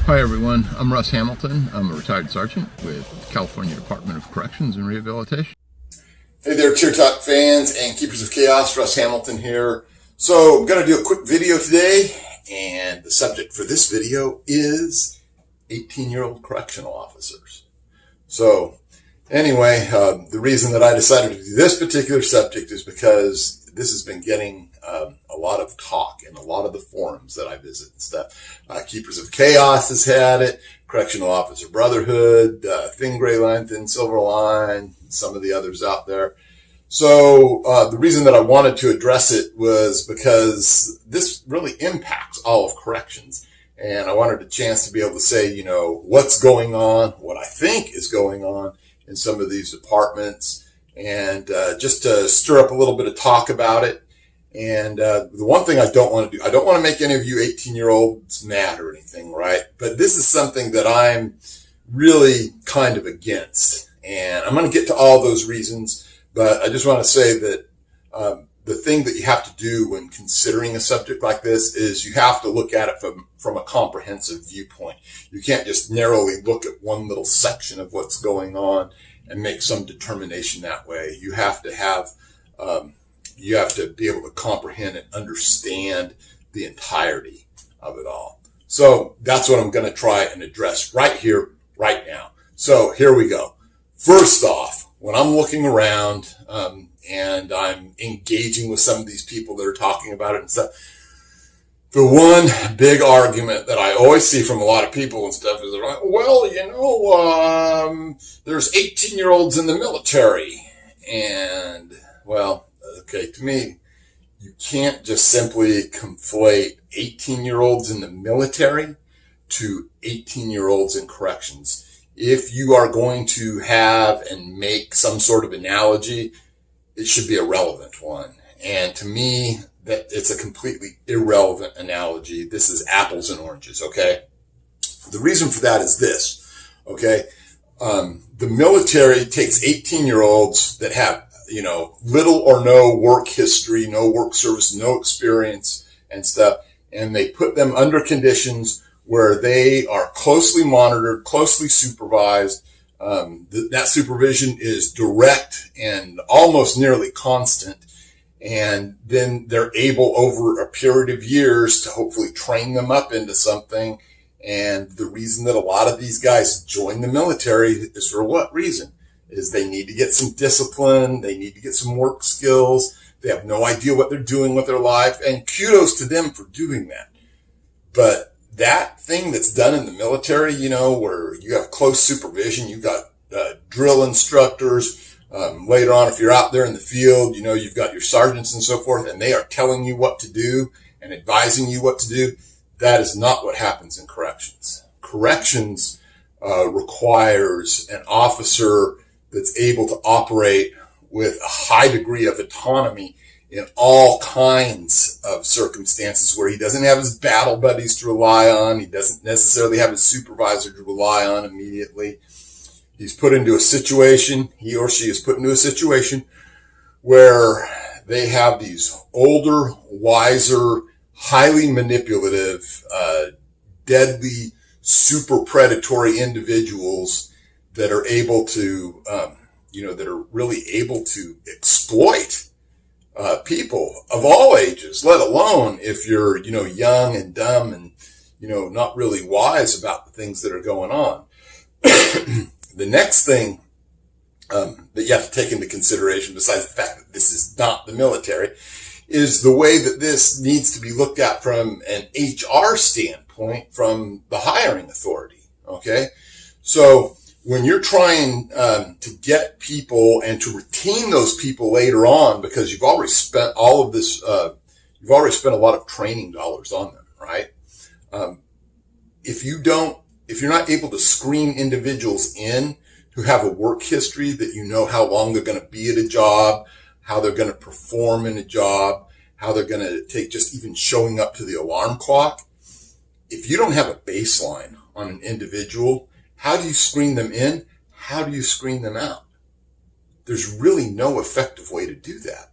Hi everyone, I'm Russ Hamilton. I'm a retired sergeant with the California Department of Corrections and Rehabilitation. Hey there, Cheer Talk fans and keepers of chaos. Russ Hamilton here. So I'm going to do a quick video today, and the subject for this video is 18-year-old correctional officers. So anyway, the reason that I decided to do this particular subject is because this has been getting a lot of talk in a lot of the forums that I visit and stuff. Keepers of Chaos has had it, Correctional Officer Brotherhood, Thin Gray Line, Thin Silver Line, some of the others out there. So the reason that I wanted to address it was because this really impacts all of corrections. And I wanted a chance to be able to say, you know, what's going on, what I think is going on in some of these departments, and just to stir up a little bit of talk about it. And the one thing I don't want to do, I don't want to make any of you 18-year-olds mad or anything, right? But this is something that I'm really kind of against. And I'm going to get to all those reasons, but I just want to say that the thing that you have to do when considering a subject like this is you have to look at it from a comprehensive viewpoint. You can't just narrowly look at one little section of what's going on and make some determination that way. You have to have you have to be able to comprehend and understand the entirety of it all. So that's what I'm going to try and address right here, right now. So here we go. First off, when I'm looking around and I'm engaging with some of these people that are talking about it and stuff, the one big argument that I always see from a lot of people and stuff is, well, you know, there's 18-year-olds in the military. And, well, okay, to me, you can't just simply conflate 18-year-olds in the military to 18-year-olds in corrections. If you are going to have and make some sort of analogy, it should be a relevant one. And to me, that it's a completely irrelevant analogy. This is apples and oranges, okay? The reason for that is this, okay? The military takes 18-year-olds that have, you know, little or no work history, no work service, no experience and stuff, and they put them under conditions where they are closely monitored, closely supervised. That supervision is direct and almost nearly constant. And then they're able over a period of years to hopefully train them up into something. And the reason that a lot of these guys join the military is for what reason? Is they need to get some discipline. They need to get some work skills. They have no idea what they're doing with their life. And kudos to them for doing that. But that thing that's done in the military, you know, where you have close supervision, you've got drill instructors. Later on, if you're out there in the field, you know, you've got your sergeants and so forth, and they are telling you what to do and advising you what to do. That is not what happens in corrections. Corrections requires an officer that's able to operate with a high degree of autonomy in all kinds of circumstances where he doesn't have his battle buddies to rely on. He doesn't necessarily have his supervisor to rely on immediately. He's put into a situation, he or she is put into a situation where they have these older, wiser, highly manipulative, deadly, super predatory individuals that are able to, you know, that are really able to exploit people of all ages, let alone if you're, you know, young and dumb and, you know, not really wise about the things that are going on. The next thing that you have to take into consideration, besides the fact that this is not the military, is the way that this needs to be looked at from an HR standpoint from the hiring authority, okay? So when you're trying to get people and to retain those people later on, because you've already spent all of this, you've already spent a lot of training dollars on them, right? If you're not able to screen individuals in who have a work history that you know how long they're going to be at a job, how they're going to perform in a job, how they're going to take just even showing up to the alarm clock. If you don't have a baseline on an individual, how do you screen them in? How do you screen them out? There's really no effective way to do that.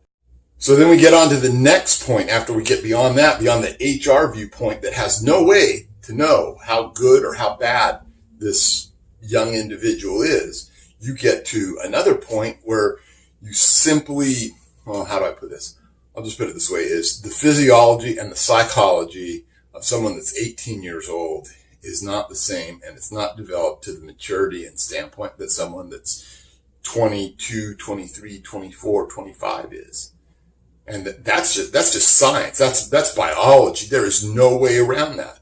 So then we get on to the next point after we get beyond that, beyond the HR viewpoint that has no way to to know how good or how bad this young individual is, you get to another point where you simply, well, how do I put this? I'll just put it this way, is the physiology and the psychology of someone that's 18 years old is not the same, and it's not developed to the maturity and standpoint that someone that's 22, 23, 24, 25 is. And that's just science. That's biology. There is no way around that.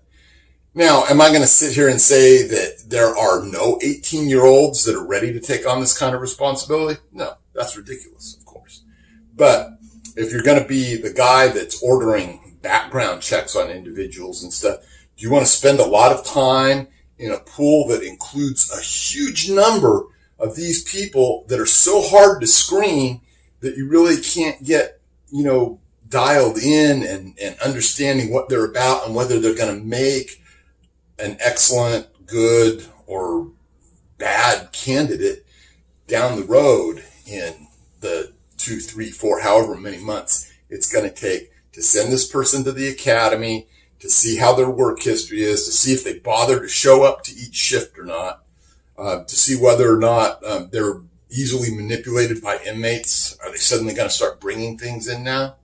Now, am I going to sit here and say that there are no 18-year-olds that are ready to take on this kind of responsibility? No, that's ridiculous, of course. But if you're going to be the guy that's ordering background checks on individuals and stuff, do you want to spend a lot of time in a pool that includes a huge number of these people that are so hard to screen that you really can't get, dialed in and understanding what they're about and whether they're going to make an excellent, good, or bad candidate down the road in the 2, 3, 4, however many months it's going to take to send this person to the academy, to see how their work history is, to see if they bother to show up to each shift or not, to see whether or not they're easily manipulated by inmates. Are they suddenly going to start bringing things in now?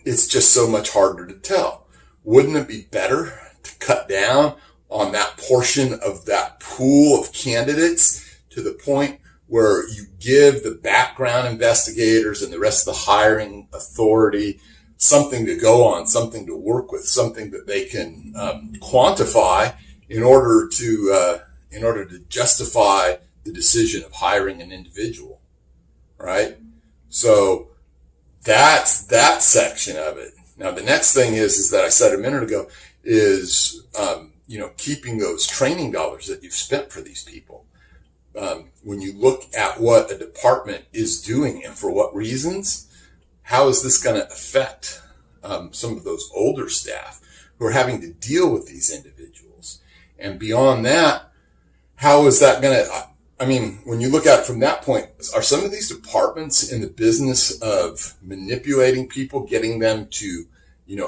It's just so much harder to tell. Wouldn't it be better to cut down on that portion of that pool of candidates to the point where you give the background investigators and the rest of the hiring authority something to go on, something to work with, something that they can quantify in order to justify the decision of hiring an individual, right? So that's that section of it. Now, the next thing is that I said a minute ago is, keeping those training dollars that you've spent for these people. When you look at what a department is doing and for what reasons, how is this going to affect some of those older staff who are having to deal with these individuals? And beyond that, how is that going to, when you look at it from that point, are some of these departments in the business of manipulating people, getting them to,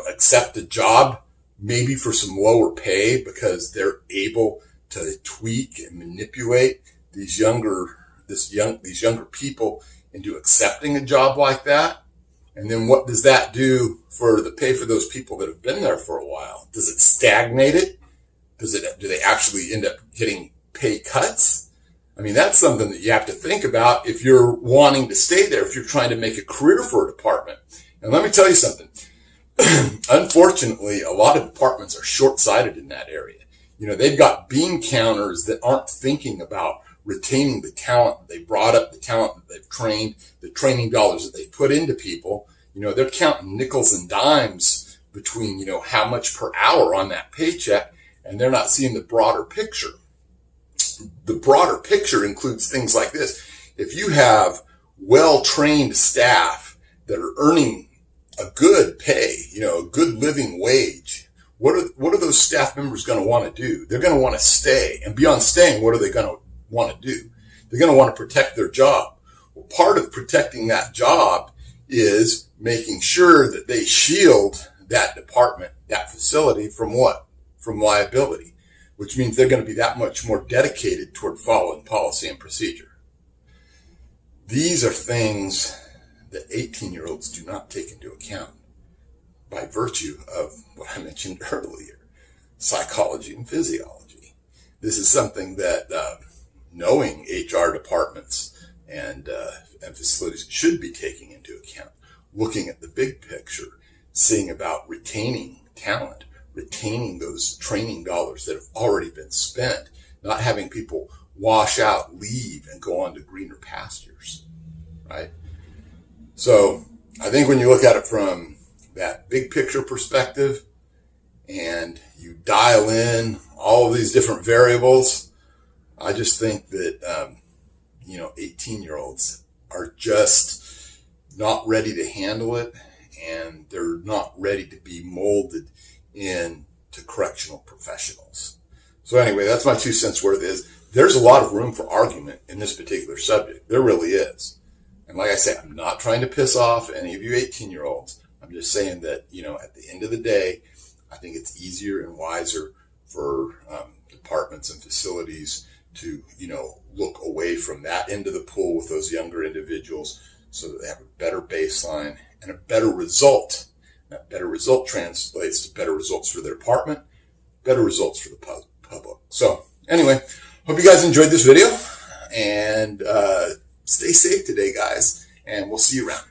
accept a job, maybe for some lower pay because they're able to tweak and manipulate these younger people into accepting a job like that? And then what does that do for the pay for those people that have been there for a while? Does it stagnate it? Do they actually end up getting pay cuts? That's something that you have to think about if you're wanting to stay there, if you're trying to make a career for a department. And let me tell you something. Unfortunately, a lot of departments are short-sighted in that area. They've got bean counters that aren't thinking about retaining the talent that they brought up, the talent that they've trained, the training dollars that they've put into people. They're counting nickels and dimes between, how much per hour on that paycheck, and they're not seeing the broader picture. The broader picture includes things like this. If you have well-trained staff that are earning a good pay, a good living wage, what are those staff members going to want to do? They're going to want to stay. And beyond staying, what are they going to want to do? They're going to want to protect their job. Well, part of protecting that job is making sure that they shield that department, that facility from what? From liability, which means they're going to be that much more dedicated toward following policy and procedure. These are things that 18-year-olds do not take into account by virtue of what I mentioned earlier, psychology and physiology. This is something that knowing HR departments and facilities should be taking into account, looking at the big picture, seeing about retaining talent, retaining those training dollars that have already been spent, not having people wash out, leave, and go on to greener pastures, right? So I think when you look at it from that big picture perspective and you dial in all of these different variables, I just think that, 18-year-olds are just not ready to handle it, and they're not ready to be molded into correctional professionals. So anyway, that's my 2 cents worth. There's a lot of room for argument in this particular subject. There really is. And like I say, I'm not trying to piss off any of you 18-year-olds. I'm just saying that, at the end of the day, I think it's easier and wiser for departments and facilities to, look away from that end of the pool with those younger individuals so that they have a better baseline and a better result. That better result translates to better results for their department, better results for the public. So anyway, hope you guys enjoyed this video, and stay safe today, guys, and we'll see you around.